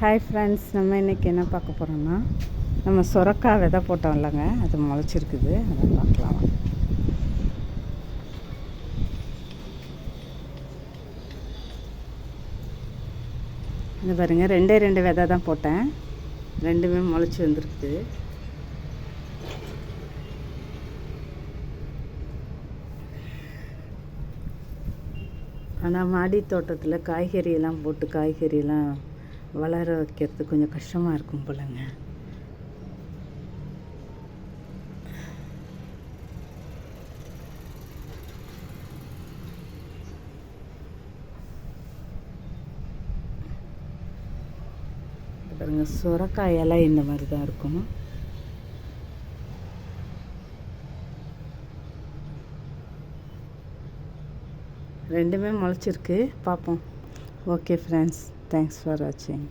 Hi friends, நம்ம இன்றைக்கி என்ன பார்க்க போகிறோம்னா, நம்ம சுரக்காய் விதை போட்டோம் இல்லைங்க, அது முளைச்சிருக்குது. அதை பார்க்கலாம். இது பாருங்கள், ரெண்டு விதை தான் போட்டேன், ரெண்டுமே முளைச்சி வந்துருக்குது. ஆனால் மாடி தோட்டத்தில் காய்கறியெல்லாம் போட்டு காய்கறியெல்லாம் வளர வைக்கிறது கொஞ்சம் கஷ்டமாக இருக்கும் போலங்க. பாருங்க, சுரக்காய் இலை இந்த மாதிரி தான் இருக்கும். ரெண்டுமே முளைச்சிருக்கு, பார்ப்போம். ஓகே ஃப்ரெண்ட்ஸ், தேங்க்ஸ் ஃபார் வாட்சிங்.